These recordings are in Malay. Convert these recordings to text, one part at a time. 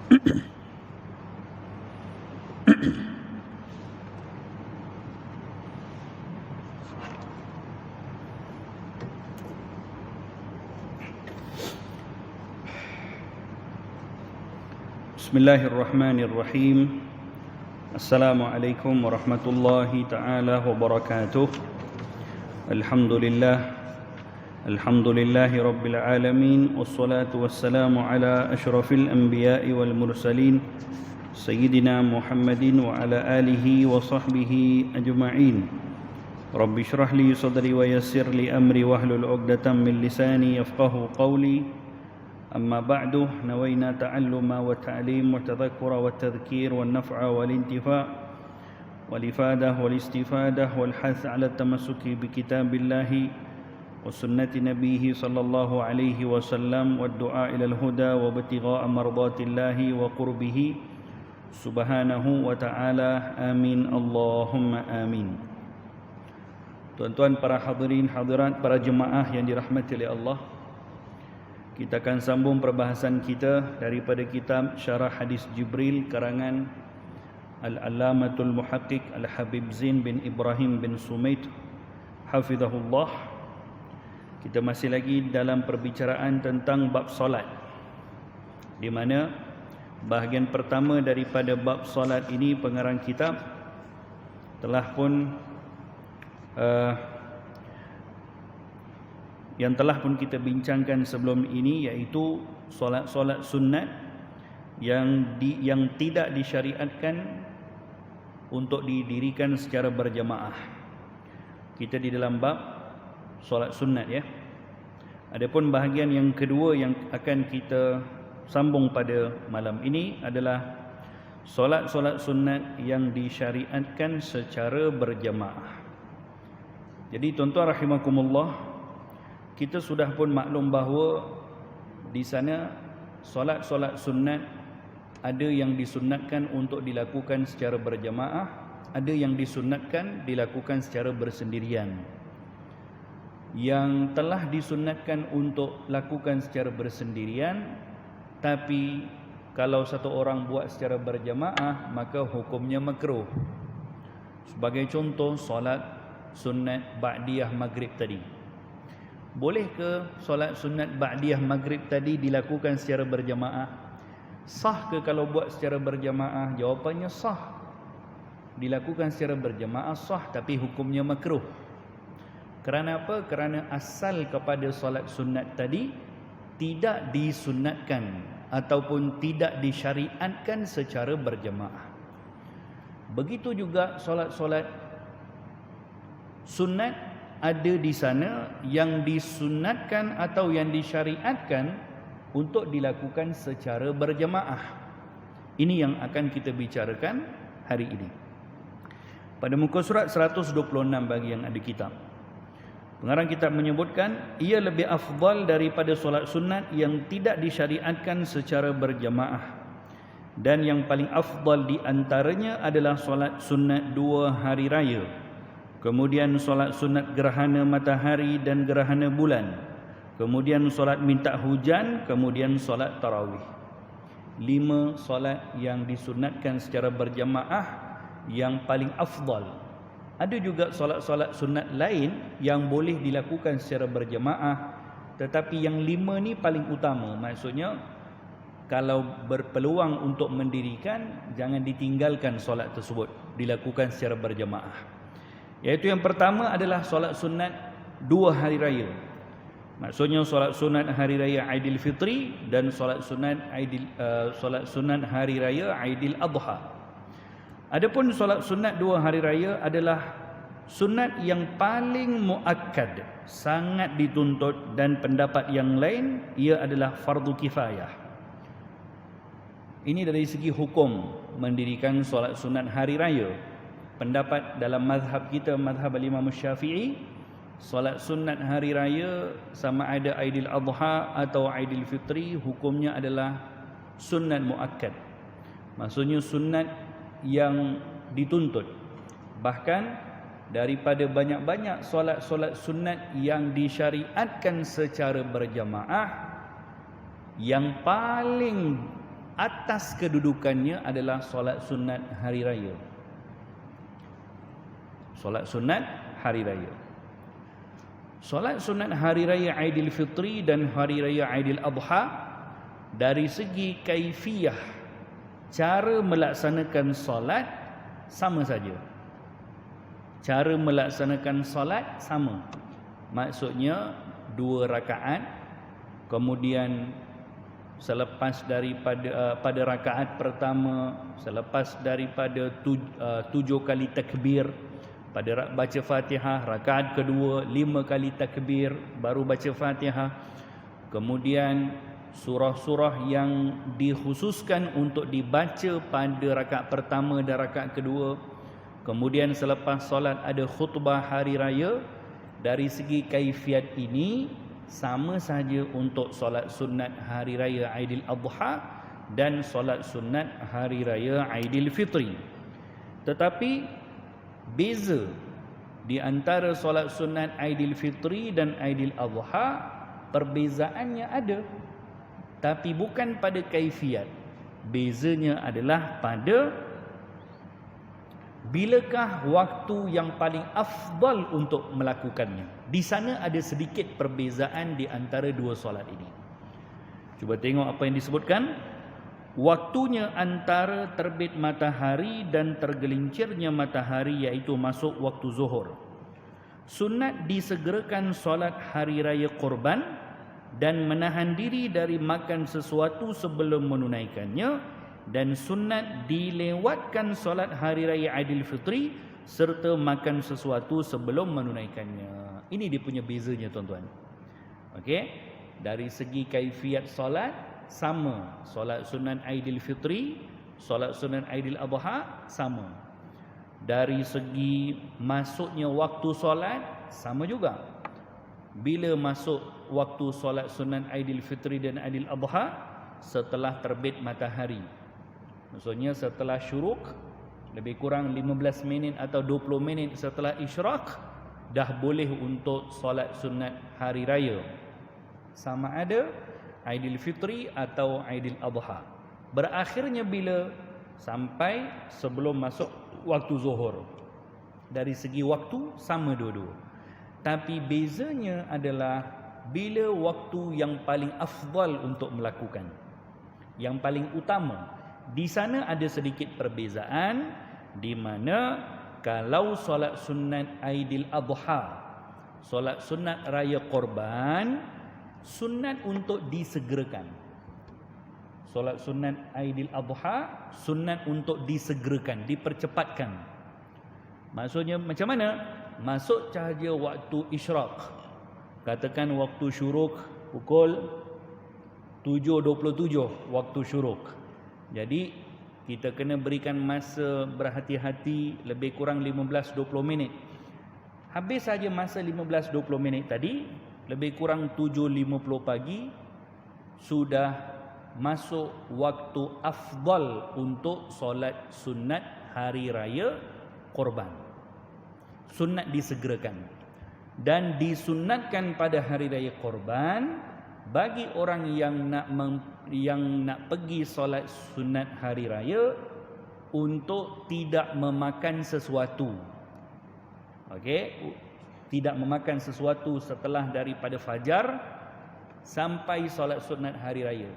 Bismillahirrahmanirrahim. Assalamualaikum warahmatullahi ta'ala wabarakatuh. Alhamdulillahi rabbil alamin. Wassalatu wassalamu ala ashrafil anbiya'i wal mursalin Sayyidina Muhammadin wa ala alihi wa sahbihi ajma'in. Rabbi shrah li sadri wa yassir li amri wahlul 'uqdatam min lisani yafqahu qawli. أما بعد نوينا تعلم وتعليم وتذكر والتذكير والنفع والانتفاع والإفادة والاستفادة والحث على التمسك بكتاب الله وسنة نبيه صلى الله عليه وسلم والدعاء إلى الهدى وابتغاء مرضات الله وقربه سبحانه وتعالى آمين اللهم آمين. Tuan-tuan, para hadirin hadirat, para jemaah yang dirahmati oleh Allah, kita akan sambung perbahasan kita daripada kitab Syarah Hadis Jibril karangan Al-Allamatul Muhaqqiq Al-Habib Zain bin Ibrahim bin Sumaid hafizahullah. Kita masih lagi dalam perbicaraan tentang bab solat, di mana bahagian pertama daripada bab solat ini pengarang kitab telah pun yang telah pun kita bincangkan sebelum ini, iaitu solat-solat sunat yang tidak disyariatkan untuk didirikan secara berjamaah. Kita di dalam bab solat sunat, ya. Adapun bahagian yang kedua yang akan kita sambung pada malam ini adalah solat-solat sunat yang disyariatkan secara berjamaah. Jadi tuan-tuan rahimakumullah, kita sudah pun maklum bahawa di sana solat-solat sunat ada yang disunatkan untuk dilakukan secara berjamaah, ada yang disunatkan dilakukan secara bersendirian. Yang telah disunatkan untuk lakukan secara bersendirian, tapi kalau satu orang buat secara berjamaah, maka hukumnya makruh. Sebagai contoh, solat sunat ba'diyah maghrib tadi. Boleh ke solat sunat ba'diyah maghrib tadi dilakukan secara berjamaah? Sah ke kalau buat secara berjamaah? Jawapannya sah. Dilakukan secara berjamaah sah, tapi hukumnya makruh. Kerana apa? Kerana asal kepada solat sunat tadi tidak disunatkan ataupun tidak disyariatkan secara berjamaah. Begitu juga solat-solat sunat ada di sana yang disunatkan atau yang disyariatkan untuk dilakukan secara berjamaah. Ini yang akan kita bicarakan hari ini. Pada muka surat 126 bagi yang ada kitab, pengarang kitab menyebutkan ia lebih afdal daripada solat sunat yang tidak disyariatkan secara berjamaah, dan yang paling afdal di antaranya adalah solat sunat 2 hari raya, kemudian solat sunat gerhana matahari dan gerhana bulan, kemudian solat minta hujan, kemudian solat tarawih. 5 solat yang disunatkan secara berjamaah yang paling afdal. Ada juga solat-solat sunat lain yang boleh dilakukan secara berjamaah, tetapi yang 5 ni paling utama. Maksudnya, kalau berpeluang untuk mendirikan, jangan ditinggalkan solat tersebut, dilakukan secara berjamaah. Iaitu yang pertama adalah solat sunat 2 hari raya. Maksudnya solat sunat hari raya Aidilfitri dan solat sunat hari raya Aidil Adha. Adapun solat sunat 2 hari raya adalah sunat yang paling muakkad, sangat dituntut, dan pendapat yang lain ia adalah fardu kifayah. Ini dari segi hukum mendirikan solat sunat hari raya. Pendapat dalam mazhab kita, mazhab Imam Syafi'i, solat sunat hari raya sama ada Aidil Adha atau Aidil Fitri, hukumnya adalah sunat muakkad. Maksudnya sunat yang dituntut. Bahkan daripada banyak-banyak solat-solat sunat yang disyariatkan secara berjamaah, yang paling atas kedudukannya adalah solat sunat hari raya. Solat sunat hari raya. Solat sunat hari raya Aidilfitri dan hari raya Aidil Adha dari segi kaifiyah, cara melaksanakan solat sama saja. Cara melaksanakan solat sama. Maksudnya 2 rakaat, kemudian selepas daripada pada rakaat pertama, selepas daripada 7 kali takbir, pada baca Fatihah, rakaat kedua 5 kali takbir baru baca Fatihah. Kemudian surah-surah yang dikhususkan untuk dibaca pada rakaat pertama dan rakaat kedua. Kemudian selepas solat ada khutbah hari raya. Dari segi kaifiat ini sama saja untuk solat sunat hari raya Aidil Adha dan solat sunat hari raya Aidilfitri. Tetapi beza di antara solat sunat Aidilfitri dan Aidil Adha, perbezaannya ada, tapi bukan pada kaifiat. Bezanya adalah pada bilakah waktu yang paling afdal untuk melakukannya. Di sana ada sedikit perbezaan di antara 2 solat ini. Cuba tengok apa yang disebutkan. Waktunya antara terbit matahari dan tergelincirnya matahari, iaitu masuk waktu zuhur. Sunat disegerakan solat hari raya Korban dan menahan diri dari makan sesuatu sebelum menunaikannya, dan sunat dilewatkan solat hari raya Aidilfitri serta makan sesuatu sebelum menunaikannya. Ini dia punya bezanya, tuan-tuan. Okey, dari segi kaifiat solat sama. Solat sunat Aidilfitri, solat sunat Aidil Adha sama. Dari segi masuknya waktu solat sama juga. Bila masuk waktu solat sunat Aidilfitri dan Aidil Adha? Setelah terbit matahari. Maksudnya setelah syuruk, lebih kurang 15 minit atau 20 minit setelah isyraq, dah boleh untuk solat sunat hari raya. Sama ada Aidilfitri atau Aidil Adha. Berakhirnya bila? Sampai sebelum masuk waktu zuhur. Dari segi waktu sama dua-dua. Tapi bezanya adalah bila waktu yang paling afdal untuk melakukan, yang paling utama. Di sana ada sedikit perbezaan, di mana kalau solat sunat Aidil Adha, solat sunat raya Korban, sunat untuk disegerakan. Solat sunat Aidil Adha, sunat untuk disegerakan, dipercepatkan. Maksudnya macam mana? Masuk cahaya waktu isyraq. Katakan waktu syuruk pukul 7.27 waktu syuruk. Jadi kita kena berikan masa berhati-hati lebih kurang 15-20 minit. Habis saja masa 15-20 minit tadi, lebih kurang 7.50 pagi, sudah masuk waktu afdal untuk solat sunat hari raya Korban. Sunat disegerakan. Dan disunatkan pada hari raya Korban bagi orang yang nak pergi solat sunat hari raya untuk tidak memakan sesuatu. Okey, tidak memakan sesuatu setelah daripada fajar sampai solat sunat hari raya.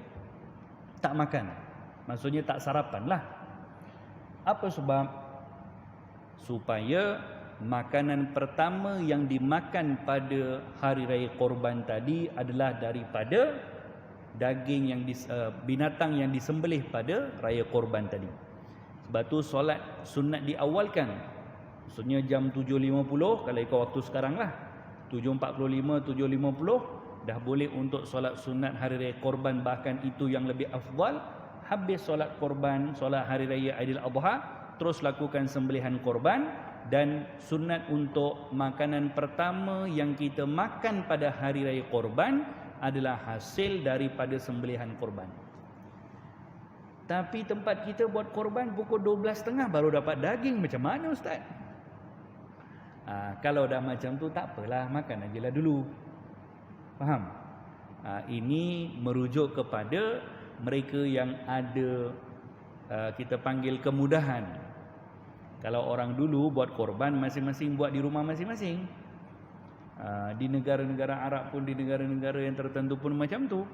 Tak makan. Maksudnya tak sarapan lah. Apa sebab? Supaya makanan pertama yang dimakan pada hari raya Korban tadi adalah daripada daging yang binatang yang disembelih pada raya Korban tadi. Sebab tu solat sunat diawalkan. Maksudnya jam 7.50, kalau ikut waktu sekarang lah, 7.45, 7.50 dah boleh untuk solat sunat hari raya Korban. Bahkan itu yang lebih afdal. Habis solat Korban, solat hari raya Aidil Adha, terus lakukan sembelihan korban. Dan sunat untuk makanan pertama yang kita makan pada hari raya Korban adalah hasil daripada sembelihan korban. Tapi tempat kita buat korban pukul 12.30 baru dapat daging. Macam mana Ustaz? Kalau dah macam tu tak apalah, makan ajalah dulu. Faham? Ini merujuk kepada mereka yang ada kita panggil kemudahan. Kalau orang dulu buat korban masing-masing buat di rumah masing-masing. Di negara-negara Arab pun, di negara-negara yang tertentu pun macam tu.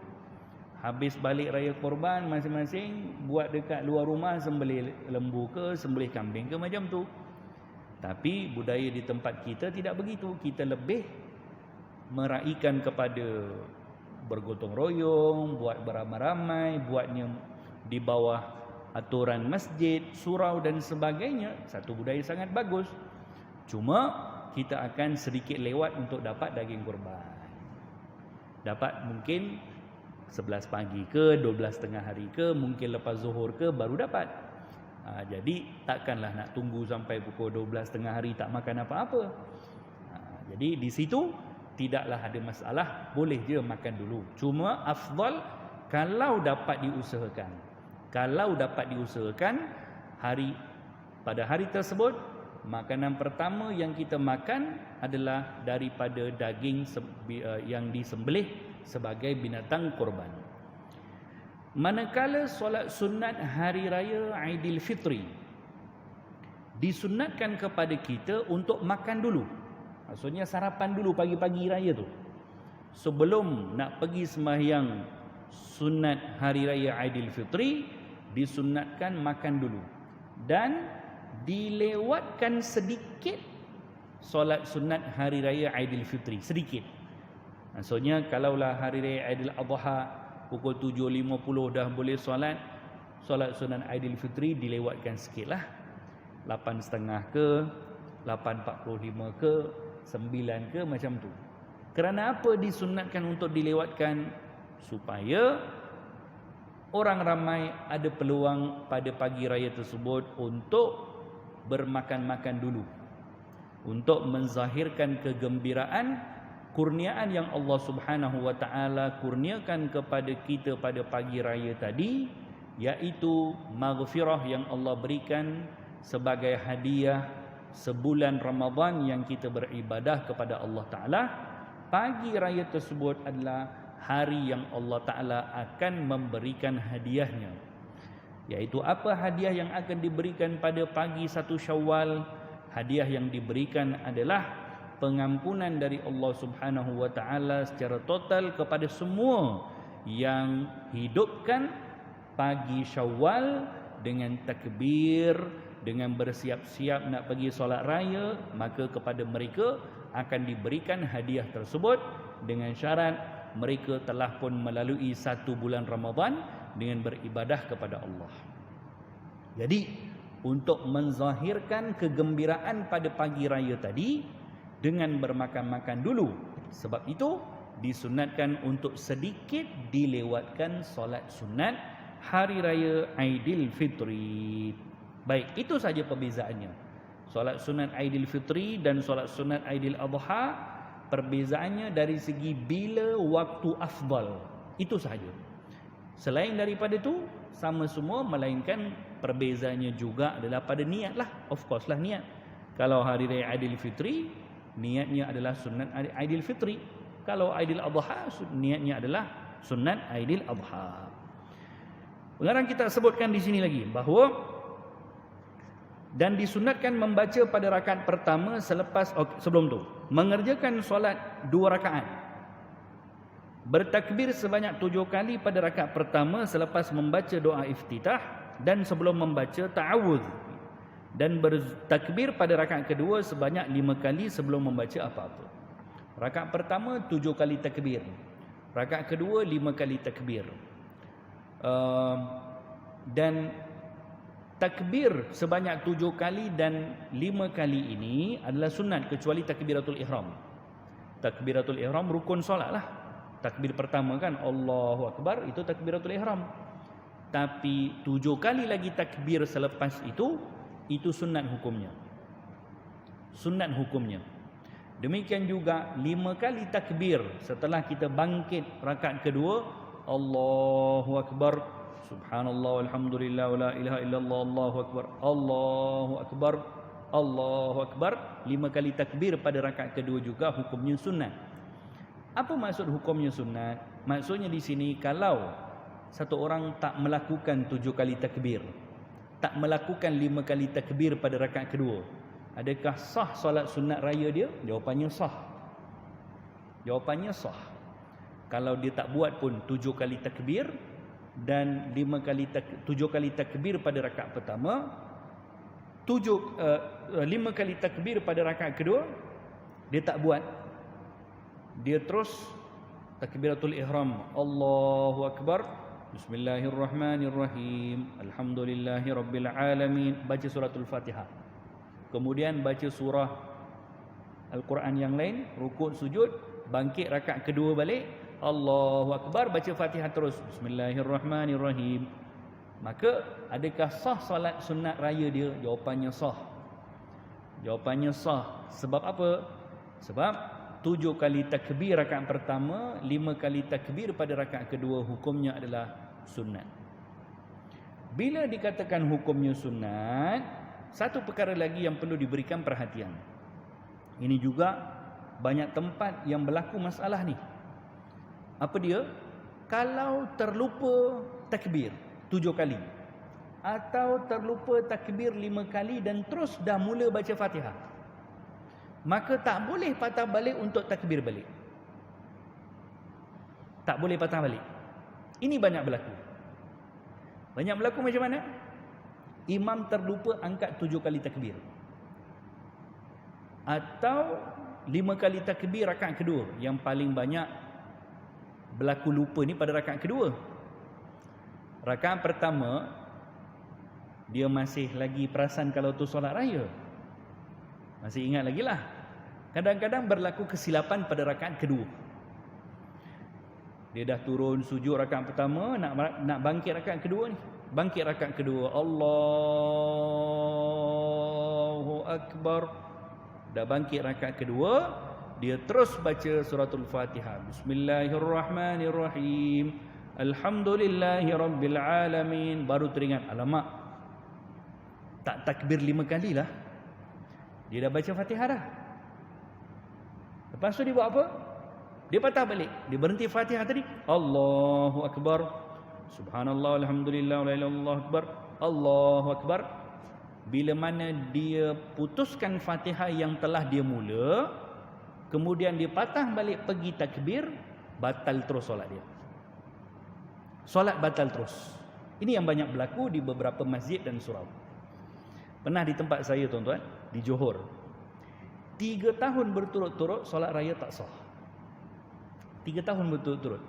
Habis balik raya korban masing-masing buat dekat luar rumah, sembelih lembu ke, sembelih kambing ke, macam tu. Tapi budaya di tempat kita tidak begitu. Kita lebih meraihkan kepada bergotong royong, buat beramai-ramai, buatnya di bawah aturan masjid, surau dan sebagainya. Satu budaya sangat bagus. Cuma kita akan sedikit lewat untuk dapat daging kurban. Dapat mungkin 11 pagi ke, 12 tengah hari ke, mungkin lepas zuhur ke baru dapat. Jadi takkanlah nak tunggu sampai pukul 12 tengah hari tak makan apa-apa. Jadi di situ tidaklah ada masalah, boleh je makan dulu. Cuma afdal kalau dapat diusahakan. Kalau dapat diusahakan, pada hari tersebut makanan pertama yang kita makan adalah daripada daging yang disembelih sebagai binatang korban. Manakala solat sunat hari raya Aidilfitri, disunatkan kepada kita untuk makan dulu. Maksudnya sarapan dulu pagi-pagi raya tu. Sebelum nak pergi sembahyang sunat hari raya Aidilfitri, disunatkan makan dulu. Dan dilewatkan sedikit solat sunat hari raya Aidilfitri, sedikit. Maksudnya kalaulah hari raya Aidil Adha pukul 7.50 dah boleh solat sunat Aidilfitri, dilewatkan sikitlah. 8.30 ke, 8.45 ke, 9 ke, macam tu. Kerana apa disunatkan untuk dilewatkan? Supaya orang ramai ada peluang pada pagi raya tersebut untuk bermakan-makan dulu, untuk menzahirkan kegembiraan, kurniaan yang Allah Subhanahu wa taala kurniakan kepada kita pada pagi raya tadi, iaitu maghfirah yang Allah berikan sebagai hadiah sebulan Ramadan yang kita beribadah kepada Allah Taala. Pagi raya tersebut adalah hari yang Allah Taala akan memberikan hadiahnya. Iaitu apa hadiah yang akan diberikan pada pagi 1 Syawal? Hadiah yang diberikan adalah pengampunan dari Allah Subhanahu wa taala secara total kepada semua yang hidupkan pagi Syawal dengan takbir, dengan bersiap-siap nak pergi solat raya, maka kepada mereka akan diberikan hadiah tersebut dengan syarat mereka telah pun melalui 1 bulan Ramadan dengan beribadah kepada Allah. Jadi untuk menzahirkan kegembiraan pada pagi raya tadi dengan bermakan-makan dulu, sebab itu disunatkan untuk sedikit dilewatkan solat sunat hari raya Aidilfitri. Baik, itu saja perbezaannya. Solat sunat Aidilfitri dan solat sunat Aidil Adha, perbezaannya dari segi bila waktu afdal. Itu sahaja. Selain daripada itu sama semua, melainkan perbezaannya juga adalah pada niat lah. Of course lah niat. Kalau hari raya Aidilfitri, niatnya adalah sunat Aidilfitri. Kalau Aidil Adha, niatnya adalah sunat Aidil Adha. Pengarang kita sebutkan di sini lagi bahawa dan disunatkan membaca pada rakaat pertama sebelum tu mengerjakan solat 2 rakaat, bertakbir sebanyak 7 kali pada rakaat pertama selepas membaca doa iftitah dan sebelum membaca ta'awudz, dan bertakbir pada rakaat kedua sebanyak 5 kali sebelum membaca apa-apa. Rakaat pertama 7 kali takbir, rakaat kedua 5 kali takbir. Dan takbir sebanyak 7 kali dan 5 kali ini adalah sunat kecuali takbiratul ihram. Takbiratul ihram rukun solat lah. Takbir pertama kan Allahu Akbar, itu takbiratul ihram. Tapi 7 kali lagi takbir selepas itu sunat hukumnya. Sunat hukumnya. Demikian juga 5 kali takbir setelah kita bangkit rakaat kedua, Allahu Akbar, Subhanallah, Alhamdulillah, wa la ilaha illallah, Allahu Akbar, Allahu Akbar, Allahu Akbar. 5 kali takbir pada rakaat kedua juga hukumnya sunat. Apa maksud hukumnya sunat? Maksudnya di sini kalau satu orang tak melakukan 7 kali takbir, tak melakukan 5 kali takbir pada rakaat kedua, adakah sah solat sunat raya dia? Jawapannya sah. Jawapannya sah. Kalau dia tak buat pun 7 kali takbir dan 7 kali takbir pada rakaat pertama, 5 kali takbir pada rakaat kedua dia tak buat, dia terus takbiratul ihram, Allahu akbar, bismillahirrahmanirrahim, alhamdulillahirabbil alamin, baca suratul Fatihah, kemudian baca surah Al-Quran yang lain, rukuk sujud, bangkit rakaat kedua balik, Allahu akbar, baca Fatihah terus, bismillahirrahmanirrahim, maka adakah sah solat sunat raya dia? Jawapannya sah. Jawapannya sah. Sebab apa? Sebab 7 kali takbir rakaat pertama, 5 kali takbir pada rakaat kedua hukumnya adalah sunat. Bila dikatakan hukumnya sunat, satu perkara lagi yang perlu diberikan perhatian. Ini juga banyak tempat yang berlaku masalah ni. Apa dia? Kalau terlupa takbir 7 kali atau terlupa takbir 5 kali dan terus dah mula baca Fatihah, maka tak boleh patah balik untuk takbir balik. Tak boleh patah balik. Ini banyak berlaku. Banyak berlaku macam mana? Imam terlupa angkat 7 kali takbir, atau 5 kali takbir rakaat kedua. Yang paling banyak berlaku lupa ni pada rakaat kedua. Rakaat pertama dia masih lagi perasan kalau tu solat raya, masih ingat lagi lah. Kadang-kadang berlaku kesilapan pada rakaat kedua. Dia dah turun sujud rakaat pertama, nak bangkit rakaat kedua ni. Bangkit rakaat kedua, Allahu akbar. Dah bangkit rakaat kedua, dia terus baca suratul Fatihah, bismillahirrahmanirrahim, alhamdulillahirabbil alamin. Baru teringat, alamak, tak takbir 5 kali lah. Dia dah baca Fatihah dah. Lepas tu dia buat apa? Dia patah balik. Dia berhenti Fatihah tadi, Allahu akbar, subhanallah, alhamdulillah, la ilaha illallah akbar, Allahu akbar. Bila mana dia putuskan Fatihah yang telah dia mula, kemudian dia patah balik pergi takbir, batal terus solat dia. Solat batal terus. Ini yang banyak berlaku di beberapa masjid dan surau. Pernah di tempat saya, tuan-tuan, di Johor, 3 tahun berturut-turut solat raya tak sah. 3 tahun berturut-turut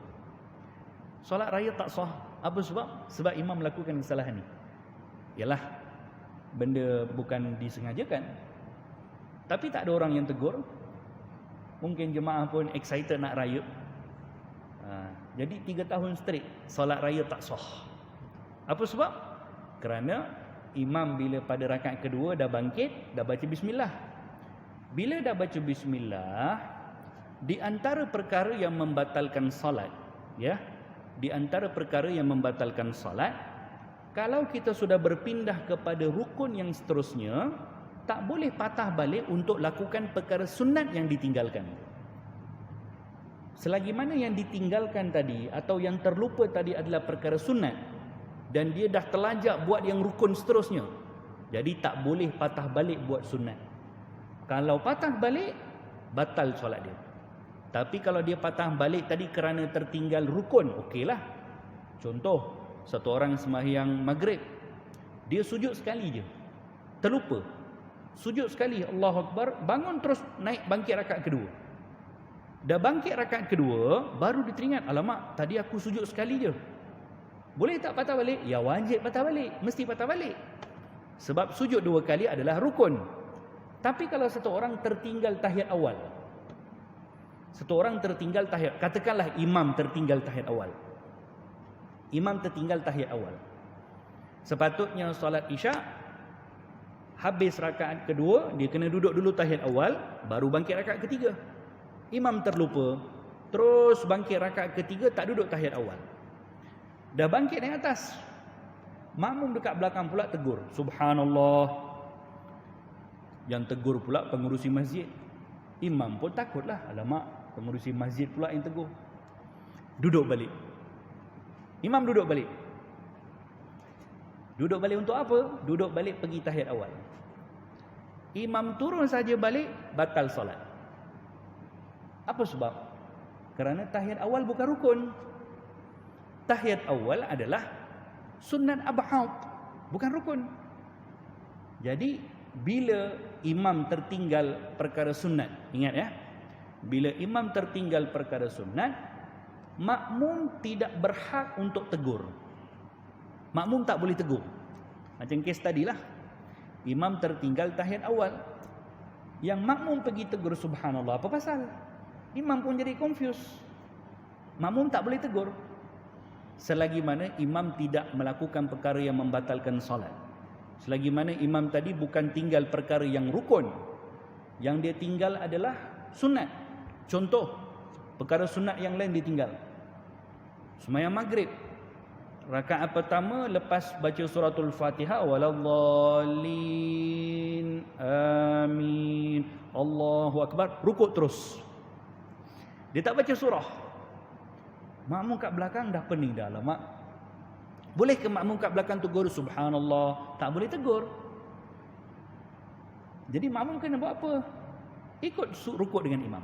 solat raya tak sah. Apa sebab? Sebab imam melakukan kesalahan ni. Yalah, benda bukan disengajakan, tapi tak ada orang yang tegur. Mungkin jemaah pun excited nak raya. Jadi 3 tahun straight solat raya tak sah. Apa sebab? Kerana imam bila pada rakaat kedua dah bangkit, dah baca bismillah. Bila dah baca bismillah, di antara perkara yang membatalkan solat, ya, di antara perkara yang membatalkan solat, kalau kita sudah berpindah kepada rukun yang seterusnya, tak boleh patah balik untuk lakukan perkara sunat yang ditinggalkan. Selagi mana yang ditinggalkan tadi atau yang terlupa tadi adalah perkara sunat, dan dia dah terlajak buat yang rukun seterusnya, jadi tak boleh patah balik buat sunat. Kalau patah balik, batal solat dia. Tapi kalau dia patah balik tadi kerana tertinggal rukun, okeylah. Contoh, satu orang sembahyang maghrib, dia sujud sekali je, terlupa, sujud sekali, Allahu akbar, bangun terus naik bangkit rakaat kedua. Dah bangkit rakaat kedua, baru dia teringat, alamak, tadi aku sujud sekali je. Boleh tak patah balik? Ya, wajib patah balik, mesti patah balik. Sebab sujud 2 kali adalah rukun. Tapi kalau satu orang tertinggal tahiyat awal, satu orang tertinggal tahiyat, katakanlah imam tertinggal tahiyat awal. Imam tertinggal tahiyat awal. Sepatutnya solat Isyak, habis rakaat kedua, dia kena duduk dulu tahiyat awal, baru bangkit rakaat ketiga. Imam terlupa, terus bangkit rakaat ketiga, tak duduk tahiyat awal. Dah bangkit naik atas, makmum dekat belakang pula tegur, subhanallah. Yang tegur pula pengurusi masjid. Imam pun takutlah, alamak, pengurusi masjid pula yang tegur. Duduk balik. Imam duduk balik. Duduk balik untuk apa? Duduk balik pergi tahiyat awal. Imam turun saja balik, batal solat. Apa sebab? Kerana tahiyat awal bukan rukun. Tahiyat awal adalah sunnat ab'ad, bukan rukun. Jadi bila imam tertinggal perkara sunat, ingat ya, bila imam tertinggal perkara sunat, makmum tidak berhak untuk tegur. Makmum tak boleh tegur. Macam kes tadilah, imam tertinggal tahiyat awal, yang makmum pergi tegur, subhanallah, apa pasal? Imam pun jadi confused. Makmum tak boleh tegur selagi mana imam tidak melakukan perkara yang membatalkan solat. Selagi mana imam tadi bukan tinggal perkara yang rukun, yang dia tinggal adalah sunat. Contoh, perkara sunat yang lain ditinggal. Sembahyang maghrib, rakaat pertama lepas baca suratul Fatihah, waladhdallin, amin, Allahu akbar, rukuk terus. Dia tak baca surah. Makmum kat belakang dah pening dah lah, mak. Boleh ke makmum kat belakang tegur subhanallah? Tak boleh tegur. Jadi makmum kena buat apa? Ikut rukuk dengan imam.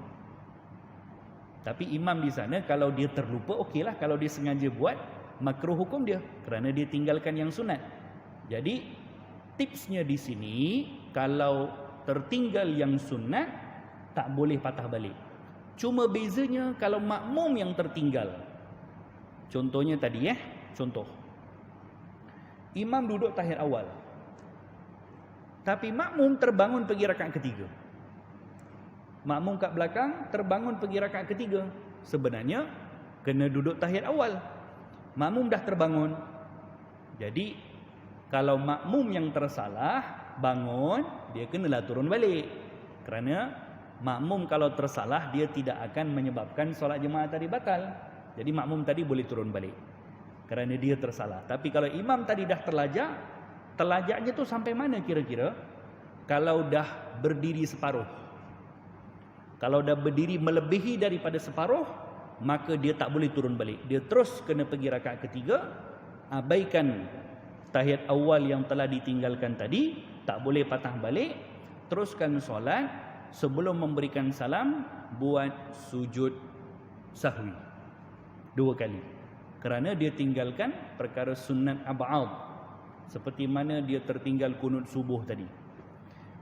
Tapi imam di sana kalau dia terlupa, okeylah. Kalau dia sengaja buat, makruh hukum dia, kerana dia tinggalkan yang sunat. Jadi tipsnya di sini, kalau tertinggal yang sunat, tak boleh patah balik. Cuma bezanya kalau makmum yang tertinggal. Contohnya tadi contoh. Imam duduk tahiyat awal, tapi makmum terbangun pergi rakaat ketiga. Makmum kat belakang terbangun pergi rakaat ketiga. Sebenarnya kena duduk tahiyat awal. Makmum dah terbangun. Jadi kalau makmum yang tersalah bangun, dia kenalah turun balik. Kerana makmum kalau tersalah, dia tidak akan menyebabkan solat jemaah tadi batal. Jadi makmum tadi boleh turun balik kerana dia tersalah. Tapi kalau imam tadi dah terlajak, terlajaknya tu sampai mana kira-kira? Kalau dah berdiri separuh. Kalau dah berdiri melebihi daripada separuh, maka dia tak boleh turun balik. Dia terus kena pergi rakaat ketiga, abaikan tahiyat awal yang telah ditinggalkan tadi, tak boleh patah balik, teruskan solat. Sebelum memberikan salam, buat sujud sahwi 2 kali. Kerana dia tinggalkan perkara sunat ab'ad, seperti mana dia tertinggal kunut subuh tadi.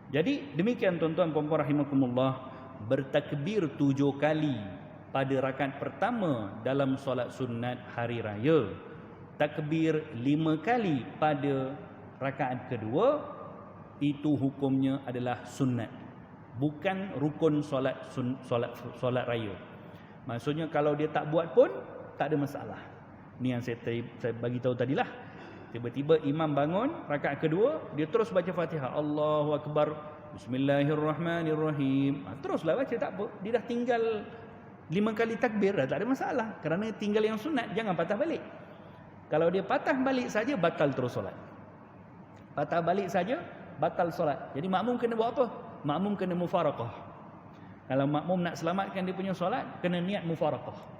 Jadi demikian tuan-tuan puan-puan rahimakumullah, bertakbir 7 kali pada rakaat pertama dalam solat sunat hari raya, takbir 5 kali pada rakaat kedua, itu hukumnya adalah sunat, bukan rukun solat raya. Maksudnya kalau dia tak buat pun tak ada masalah. Ni yang saya bagi tahu tadilah. Tiba-tiba imam bangun rakaat kedua, dia terus baca Fatihah, Allahu akbar, bismillahirrahmanirrahim. Teruslah baca, tak apa. Dia dah tinggal 5 kali takbir, dah tak ada masalah. Kerana tinggal yang sunat, jangan patah balik. Kalau dia patah balik saja, batal terus solat. Patah balik saja, batal solat. Jadi makmum kena buat apa? Makmum kena mufaraqah. Kalau makmum nak selamatkan dia punya solat, kena niat mufaraqah.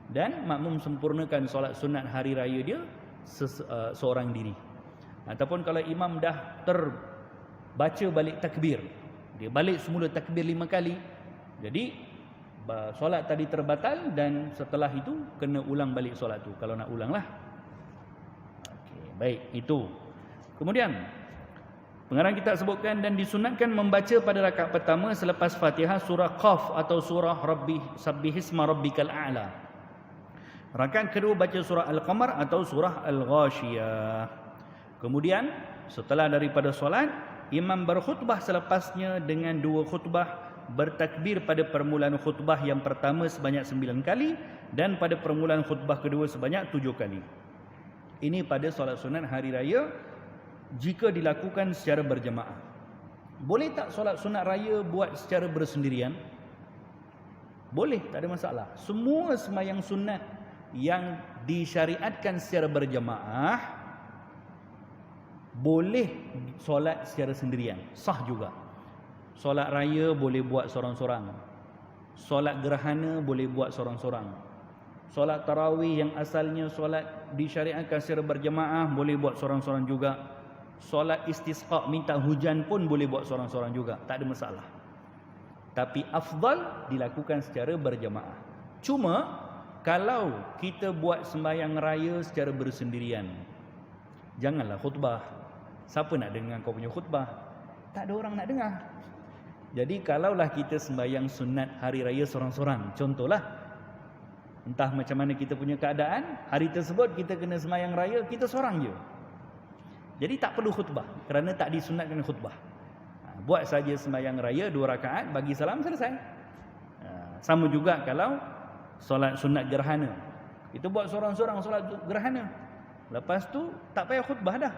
Dan makmum sempurnakan solat sunat hari raya dia seorang diri. Ataupun kalau imam dah terbaca balik takbir, dia balik semula takbir 5 kali, jadi solat tadi terbatal, dan setelah itu kena ulang balik solat tu kalau nak ulang lah. Okey, baik, itu. Kemudian pengarang kita sebutkan, dan disunatkan membaca pada rakaat pertama selepas Fatihah surah Qaf atau surah Sabbihisma Rabbikal A'la. Rakaat kedua baca surah Al-Qamar atau surah Al-Ghashiyah. Kemudian setelah daripada solat, imam berkhutbah selepasnya dengan 2 khutbah, bertakbir pada permulaan khutbah yang pertama sebanyak 9 kali dan pada permulaan khutbah kedua sebanyak 7 kali. Ini pada solat sunat hari raya jika dilakukan secara berjemaah. Boleh tak solat sunat raya buat secara bersendirian? Boleh, tak ada masalah. Semua sembahyang sunat yang disyariatkan secara berjemaah boleh solat secara sendirian, sah juga. Solat raya boleh buat sorang-sorang. Solat gerhana boleh buat sorang-sorang. Solat tarawih yang asalnya solat disyariatkan secara berjemaah boleh buat seorang-seorang juga. Solat istisqa minta hujan pun boleh buat seorang-seorang juga, tak ada masalah. Tapi afdal dilakukan secara berjemaah. Cuma kalau kita buat sembahyang raya secara bersendirian, janganlah khutbah. Siapa nak dengar kau punya khutbah? Tak ada orang nak dengar. Jadi kalaulah kita sembahyang sunat hari raya seorang-seorang, contohlah, entah macam mana kita punya keadaan, hari tersebut kita kena sembahyang raya, kita seorang je. Jadi tak perlu khutbah, kerana tak disunatkan khutbah. Buat saja sembahyang raya 2 rakaat, bagi salam, selesai. Sama juga kalau solat sunat gerhana. Itu buat seorang-seorang solat gerhana. Lepas tu tak payah khutbah dah.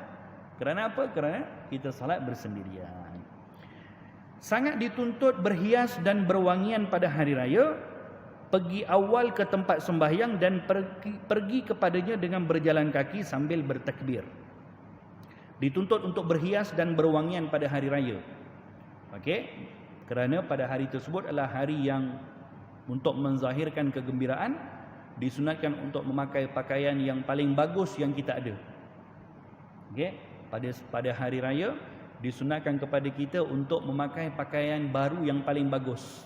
Kerana apa? Kerana kita solat bersendirian. Sangat dituntut berhias dan berwangian pada hari raya. Pergi awal ke tempat sembahyang dan pergi kepadanya dengan berjalan kaki sambil bertakbir. Dituntut untuk berhias dan berwangian pada hari raya. Okey? Kerana pada hari tersebut adalah hari yang untuk menzahirkan kegembiraan, disunatkan untuk memakai pakaian yang paling bagus yang kita ada. Okey? Pada hari raya disunatkan kepada kita untuk memakai pakaian baru yang paling bagus.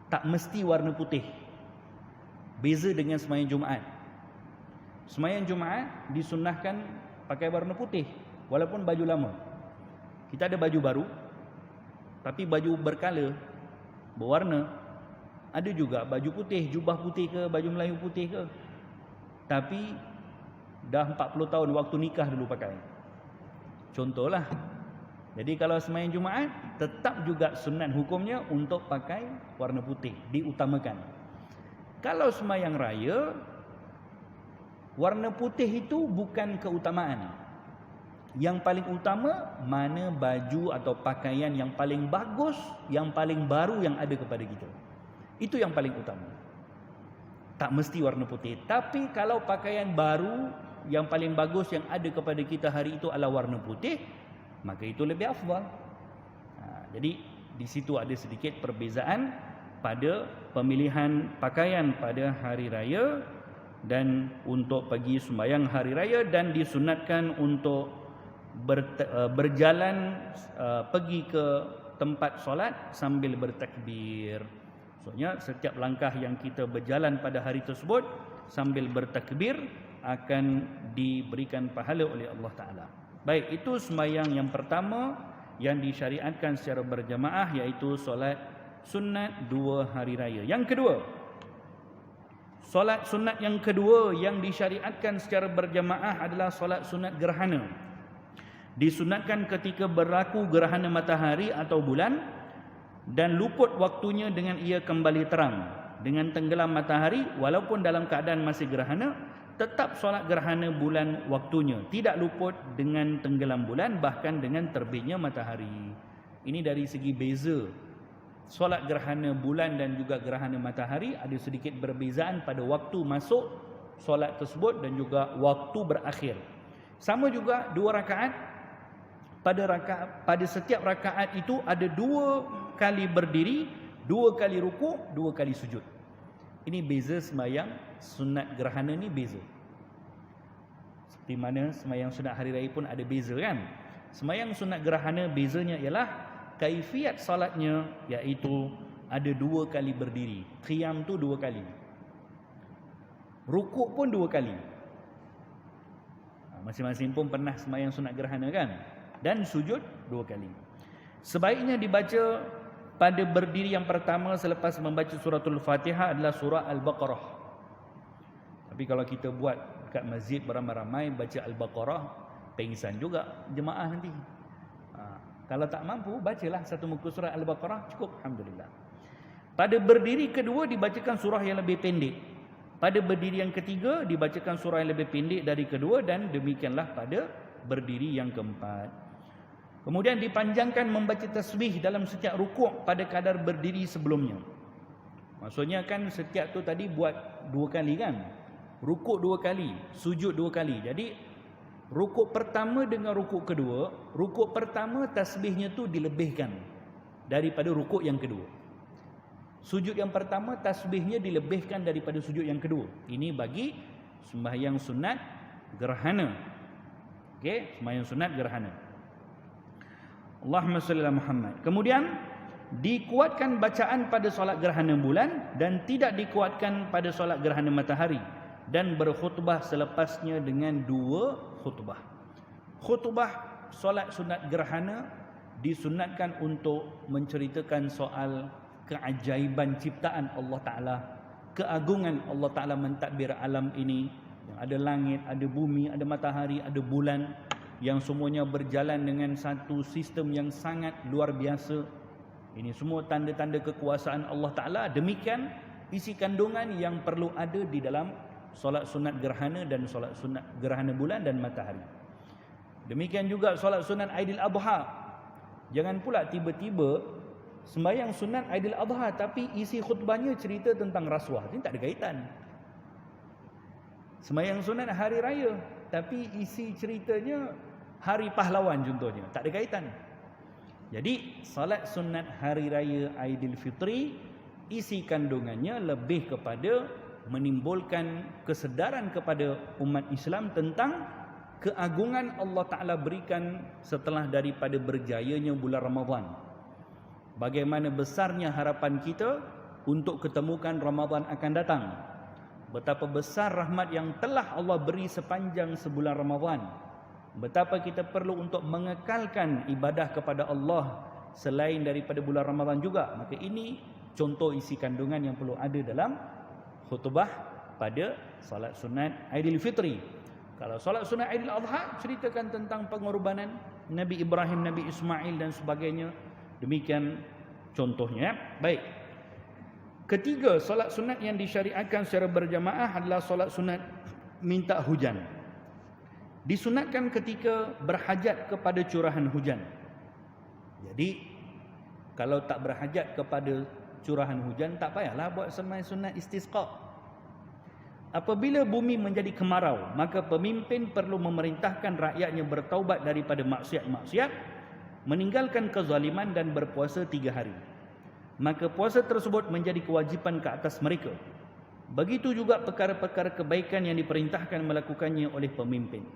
Tak mesti warna putih. Beza dengan sembahyang Jumaat. Sembahyang Jumaat disunahkan pakai warna putih walaupun baju lama. Kita ada baju baru, tapi baju berkala, berwarna. Ada juga baju putih, jubah putih ke, baju Melayu putih ke. Tapi dah 40 tahun waktu nikah dulu pakai. Contohlah. Jadi kalau sembahyang Jumaat, tetap juga sunat hukumnya untuk pakai warna putih, diutamakan. Kalau sembahyang raya, warna putih itu bukan keutamaan. Yang paling utama, mana baju atau pakaian yang paling bagus, yang paling baru yang ada kepada kita. Itu yang paling utama. Tak mesti warna putih. Tapi kalau pakaian baru, yang paling bagus yang ada kepada kita hari itu adalah warna putih, maka itu lebih afdal. Jadi di situ ada sedikit perbezaan pada pemilihan pakaian pada hari raya dan untuk pergi sembahyang hari raya, dan disunatkan untuk berjalan pergi ke tempat solat sambil bertakbir. Maksudnya setiap langkah yang kita berjalan pada hari tersebut sambil bertakbir akan diberikan pahala oleh Allah Ta'ala. Baik, itu sembahyang yang pertama yang disyariatkan secara berjamaah, iaitu solat sunat 2 hari raya. Yang kedua, solat sunat yang kedua yang disyariatkan secara berjamaah adalah solat sunat gerhana. Disunatkan ketika berlaku gerhana matahari atau bulan dan luput waktunya dengan ia kembali terang. Dengan tenggelam matahari, walaupun dalam keadaan masih gerhana, tetap solat gerhana bulan waktunya. Tidak luput dengan tenggelam bulan, bahkan dengan terbitnya matahari. Ini dari segi beza. Solat gerhana bulan dan juga gerhana matahari ada sedikit berbezaan pada waktu masuk solat tersebut dan juga waktu berakhir. Sama juga 2 rakaat. Pada setiap rakaat itu ada 2 kali berdiri, 2 kali rukuk, 2 kali sujud. Ini beza sembahyang sunat gerhana ni beza. Seperti mana sembahyang sunat hari raya pun ada beza kan. Sembahyang sunat gerhana bezanya ialah kaifiat salatnya, iaitu ada 2 kali berdiri. Qiyam tu 2 kali. Rukuk pun 2 kali. Masing-masing pun pernah sembahyang sunat gerhana kan. Dan sujud 2 kali. Sebaiknya dibaca pada berdiri yang pertama selepas membaca suratul Fatihah adalah surah Al-Baqarah. Tapi kalau kita buat dekat masjid beramai-ramai baca Al-Baqarah, pengsan juga jemaah nanti. Kalau tak mampu, bacalah satu muka surah Al-Baqarah, cukup, alhamdulillah. Pada berdiri kedua dibacakan surah yang lebih pendek. Pada berdiri yang ketiga dibacakan surah yang lebih pendek dari kedua, dan demikianlah pada berdiri yang keempat. Kemudian dipanjangkan membaca tasbih dalam setiap rukuk pada kadar berdiri sebelumnya. Maksudnya kan setiap tu tadi buat 2 kali kan. Rukuk 2 kali, sujud 2 kali. Jadi rukuk pertama dengan rukuk kedua, rukuk pertama tasbihnya tu dilebihkan daripada rukuk yang kedua. Sujud yang pertama tasbihnya dilebihkan daripada sujud yang kedua. Ini bagi sembahyang sunat gerhana. Okey, sembahyang sunat gerhana. Allahumma salli ala Muhammad. Kemudian dikuatkan bacaan pada solat gerhana bulan dan tidak dikuatkan pada solat gerhana matahari, dan berkhutbah selepasnya dengan 2 khutbah. Khutbah solat sunat gerhana disunatkan untuk menceritakan soal keajaiban ciptaan Allah Ta'ala, keagungan Allah Ta'ala mentadbir alam ini, yang ada langit, ada bumi, ada matahari, ada bulan, yang semuanya berjalan dengan satu sistem yang sangat luar biasa. Ini semua tanda-tanda kekuasaan Allah Ta'ala. Demikian isi kandungan yang perlu ada di dalam solat sunat gerhana dan solat sunat gerhana bulan dan matahari. Demikian juga solat sunat Aidil Adha. Jangan pula tiba-tiba sembahyang sunat Aidil Adha tapi isi khutbahnya cerita tentang rasuah. Ini tak ada kaitan. Sembahyang sunat hari raya tapi isi ceritanya hari pahlawan contohnya. Tak ada kaitan. Jadi salat sunat hari raya Aidilfitri isi kandungannya lebih kepada menimbulkan kesedaran kepada umat Islam tentang keagungan Allah Ta'ala berikan setelah daripada berjayanya bulan Ramadan. Bagaimana besarnya harapan kita untuk ketemukan Ramadan akan datang. Betapa besar rahmat yang telah Allah beri sepanjang sebulan Ramadan. Betapa kita perlu untuk mengekalkan ibadah kepada Allah selain daripada bulan Ramadan juga. Maka ini contoh isi kandungan yang perlu ada dalam khutbah pada salat sunat Aidilfitri. Kalau salat sunat Aidil Adha ceritakan tentang pengorbanan Nabi Ibrahim, Nabi Ismail dan sebagainya. Demikian contohnya. Baik. Ketiga, solat sunat yang disyariatkan secara berjamaah adalah solat sunat minta hujan. Disunatkan ketika berhajat kepada curahan hujan. Jadi, kalau tak berhajat kepada curahan hujan, tak payahlah buat sembahyang sunat istisqa. Apabila bumi menjadi kemarau, maka pemimpin perlu memerintahkan rakyatnya bertaubat daripada maksiat-maksiat, meninggalkan kezaliman dan berpuasa 3 hari. Maka puasa tersebut menjadi kewajipan ke atas mereka. Begitu juga perkara-perkara kebaikan yang diperintahkan melakukannya oleh pemimpin.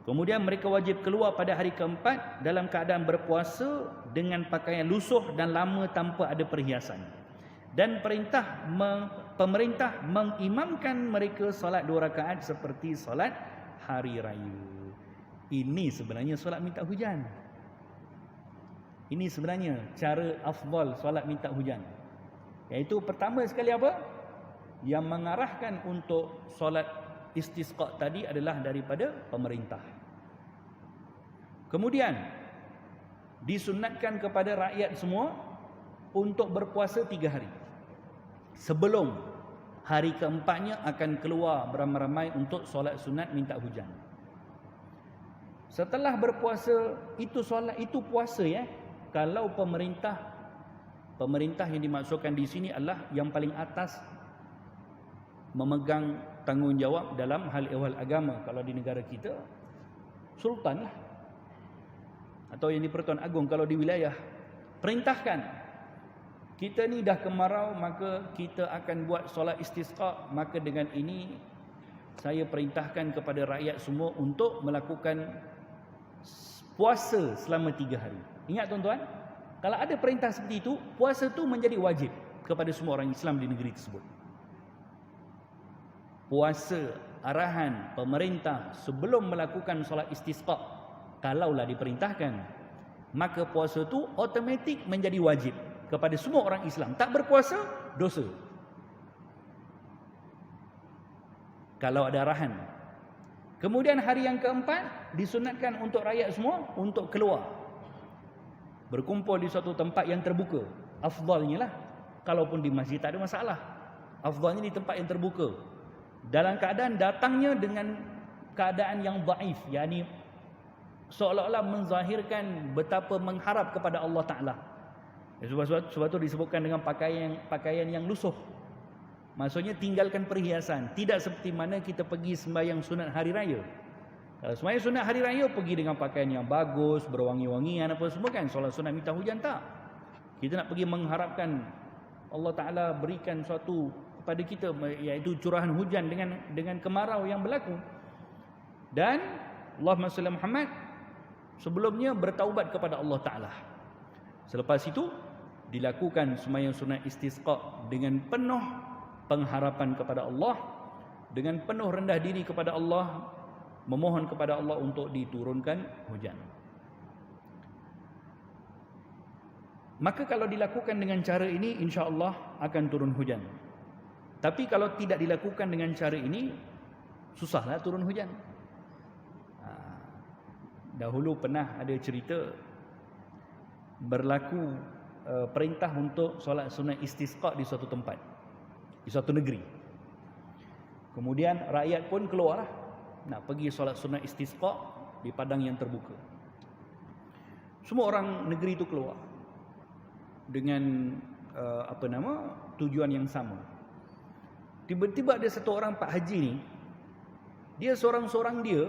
Kemudian mereka wajib keluar pada hari keempat dalam keadaan berpuasa dengan pakaian lusuh dan lama tanpa ada perhiasan. Dan pemerintah mengimamkan mereka solat 2 rakaat seperti solat hari raya. Ini sebenarnya solat minta hujan. Ini sebenarnya cara afdal solat minta hujan. Iaitu pertama sekali apa? Yang mengarahkan untuk solat istisqa tadi adalah daripada pemerintah. Kemudian disunatkan kepada rakyat semua untuk berpuasa 3 hari. Sebelum hari keempatnya akan keluar beramai-ramai untuk solat sunat minta hujan. Setelah berpuasa itu solat itu puasa ya. Kalau pemerintah yang dimaksudkan di sini adalah yang paling atas memegang tanggungjawab dalam hal ehwal agama. Kalau di negara kita sultan lah, atau yang di Pertuan Agong kalau di wilayah. Perintahkan, kita ni dah kemarau, maka kita akan buat solat istisqa. Maka dengan ini saya perintahkan kepada rakyat semua untuk melakukan puasa selama 3 hari. Ingat tuan-tuan, kalau ada perintah seperti itu, puasa itu menjadi wajib kepada semua orang Islam di negeri tersebut. Puasa arahan pemerintah sebelum melakukan solat istisqa, kalaulah diperintahkan, maka puasa itu automatik menjadi wajib kepada semua orang Islam. Tak berpuasa, dosa. Kalau ada arahan. Kemudian hari yang keempat disunatkan untuk rakyat semua untuk keluar, berkumpul di suatu tempat yang terbuka. Afdalnya lah, kalaupun di masjid tak ada masalah. Afdalnya di tempat yang terbuka. Dalam keadaan datangnya dengan keadaan yang dhaif, yakni seolah-olah menzahirkan betapa mengharap kepada Allah Ta'ala. Sebab itu disebutkan dengan pakaian yang lusuh. Maksudnya tinggalkan perhiasan. Tidak seperti mana kita pergi sembahyang sunat hari raya. Kalau sembahyang sunat hari raya pergi dengan pakaian yang bagus, berwangi-wangian apa semua kan. Solat sunat minta hujan tak. Kita nak pergi mengharapkan Allah Ta'ala berikan suatu kepada kita, iaitu curahan hujan dengan kemarau yang berlaku. Dan Allahumma salli Muhammad sebelumnya bertaubat kepada Allah Ta'ala. Selepas itu dilakukan sembahyang sunat istisqa dengan penuh pengharapan kepada Allah, dengan penuh rendah diri kepada Allah, memohon kepada Allah untuk diturunkan hujan. Maka kalau dilakukan dengan cara ini, insya-Allah akan turun hujan. Tapi kalau tidak dilakukan dengan cara ini, susahlah turun hujan. Dahulu pernah ada cerita berlaku perintah untuk solat sunat istisqa di suatu tempat, di suatu negeri. Kemudian rakyat pun keluar nak pergi solat sunat istisqa di padang yang terbuka. Semua orang negeri itu keluar dengan tujuan yang sama. Tiba-tiba ada satu orang Pak Haji ni, dia seorang-seorang dia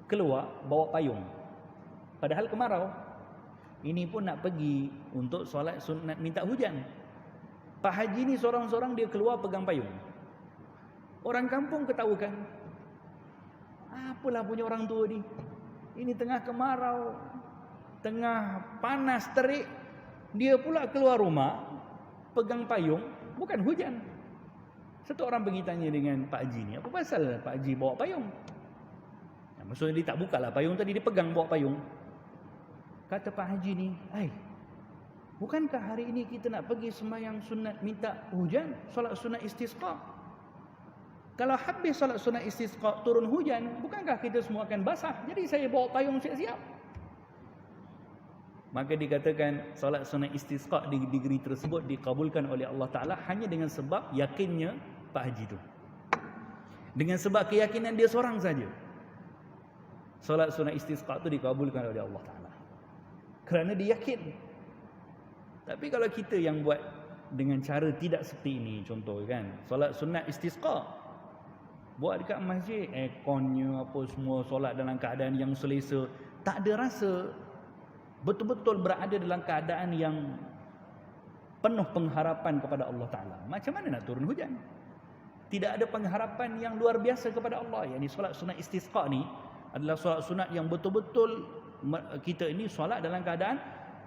keluar bawa payung, padahal kemarau. Ini pun nak pergi untuk solat sunat minta hujan. Pak Haji ni seorang-seorang dia keluar pegang payung. Orang kampung ketawakan, apalah punya orang tua ni, ini tengah kemarau, tengah panas terik, dia pula keluar rumah pegang payung, bukan hujan. Satu orang pergi tanya dengan Pak Haji ni, apa pasal Pak Haji bawa payung? Maksudnya dia tak buka lah payung tadi, dia pegang bawa payung. Kata Pak Haji ni, bukankah hari ini kita nak pergi sembahyang sunat minta hujan, solat sunat istisqa? Kalau habis solat sunat istisqa turun hujan, bukankah kita semua akan basah? Jadi saya bawa payung siap-siap. Maka dikatakan solat sunat istisqa di negeri tersebut dikabulkan oleh Allah Ta'ala hanya dengan sebab yakinnya Pak Haji tu. Dengan sebab keyakinan dia seorang saja, solat sunat istisqa tu dikabulkan oleh Allah Ta'ala, kerana dia yakin. Tapi kalau kita yang buat dengan cara tidak seperti ini, contoh kan, solat sunat istisqa buat dekat masjid, airconnya apa semua, solat dalam keadaan yang selesa, tak ada rasa betul-betul berada dalam keadaan yang penuh pengharapan kepada Allah Ta'ala, macam mana nak turun hujan? Tidak ada pengharapan yang luar biasa kepada Allah. Yang ni solat sunat istisqa ni adalah solat sunat yang betul-betul kita ini solat dalam keadaan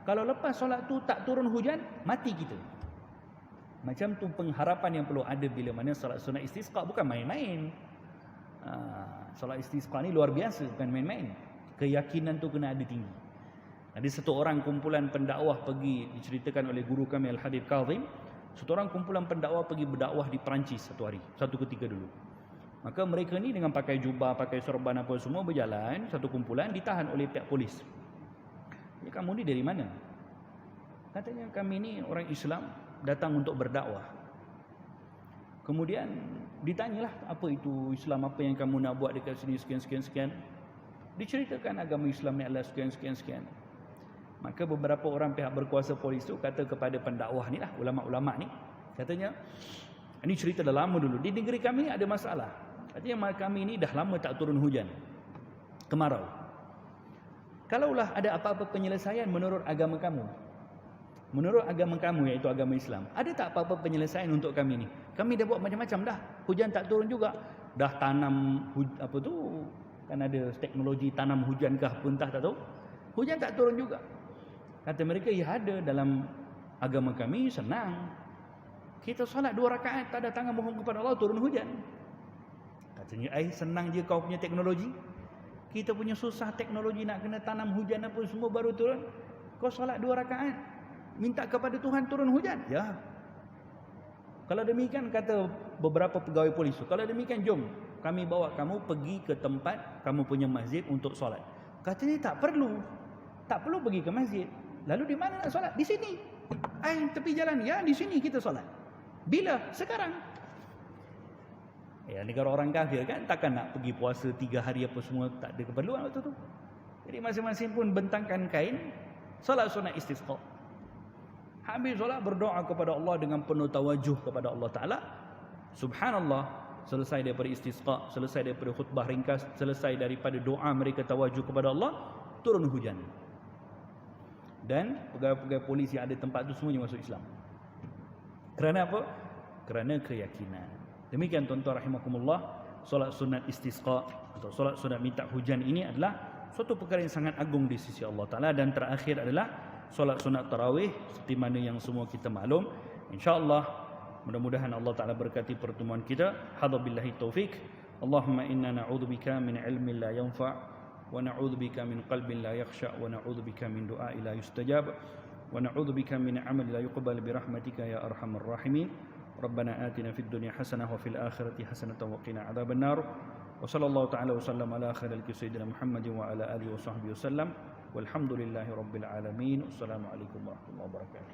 kalau lepas solat tu tak turun hujan, mati kita. Macam tu pengharapan yang perlu ada bila mana solat sunat istisqa, bukan main-main. Solat istisqa ni luar biasa, bukan main-main. Keyakinan tu kena ada tinggi. Ada satu orang kumpulan pendakwah pergi, diceritakan oleh guru kami Al-Hadith Kazim, satu orang kumpulan pendakwah pergi berdakwah di Perancis satu ketika dulu. Maka mereka ni dengan pakai jubah, pakai sorban apa semua berjalan, satu kumpulan ditahan oleh pihak polis. Ya, kamu ni dari mana? Katanya kami ni orang Islam datang untuk berdakwah. Kemudian ditanyalah, apa itu Islam, apa yang kamu nak buat dekat sini, sekian. Diceritakan agama Islam ni adalah sekian. Maka beberapa orang pihak berkuasa polis tu kata kepada pendakwah ni lah, ulama-ulama ni, katanya, ini cerita dah lama dulu, di negeri kami ni ada masalah. Katanya kami ni dah lama tak turun hujan, kemarau. Kalaulah ada apa-apa penyelesaian menurut agama kamu, iaitu agama Islam, ada tak apa-apa penyelesaian untuk kami ni? Kami dah buat macam-macam dah, hujan tak turun juga. Dah tanam kan ada teknologi tanam hujan kah pun tak tahu, hujan tak turun juga. Kata mereka, ya ada, dalam agama kami senang, kita solat 2 rakaat, tak ada tangan mohon kepada Allah, turun hujan. Katanya, senang je kau punya teknologi, kita punya susah teknologi, nak kena tanam hujan apa semua baru turun. Kau solat 2 rakaat, minta kepada Tuhan turun hujan. Ya. Kalau demikian, kata beberapa pegawai polis, kalau demikian jom kami bawa kamu pergi ke tempat kamu punya masjid untuk solat. Katanya tak perlu pergi ke masjid. Lalu di mana nak solat? Di sini. Tepi jalan. Ya, di sini kita solat. Bila? Sekarang. Ya, negara orang kafir kan, takkan nak pergi puasa 3 hari apa semua, tak ada keperluan waktu tu. Jadi masing-masing pun bentangkan kain, solat sunat istisqa. Habis solat, berdoa kepada Allah dengan penuh tawajuh kepada Allah Ta'ala. Subhanallah, selesai daripada istisqa, selesai daripada khutbah ringkas, selesai daripada doa mereka tawajuh kepada Allah, turun hujan. Dan pegawai-pegawai polis yang ada tempat tu semuanya masuk Islam. Kerana apa? Kerana keyakinan. Demikian tuan-tuan rahimakumullah, solat sunat istisqa atau solat sunat minta hujan ini adalah suatu perkara yang sangat agung di sisi Allah Ta'ala. Dan terakhir adalah solat sunat tarawih, seperti mana yang semua kita maklum. InsyaAllah, mudah-mudahan Allah Ta'ala berkati pertemuan kita. Hadza billahi taufik. Allahumma inna na'udzubika min ilmin la yanfa' wa na'udzubika min qalbin la yakhsha' wa na'udzubika min du'a'i la yustajab wa na'udzubika min 'amalin la yuqbal bi rahmatika ya arhamar rahimin. Rabbana atina fid dunya hasanah wa fil akhirati hasanah wa qina adzaban nar. Wa sallallahu ta'ala wa sallam ala khairil sayyidina Muhammadin wa ala alihi wa sahbihi wasallam. Walhamdulillahi rabbil alamin. Wassalamualaikum warahmatullahi wabarakatuh.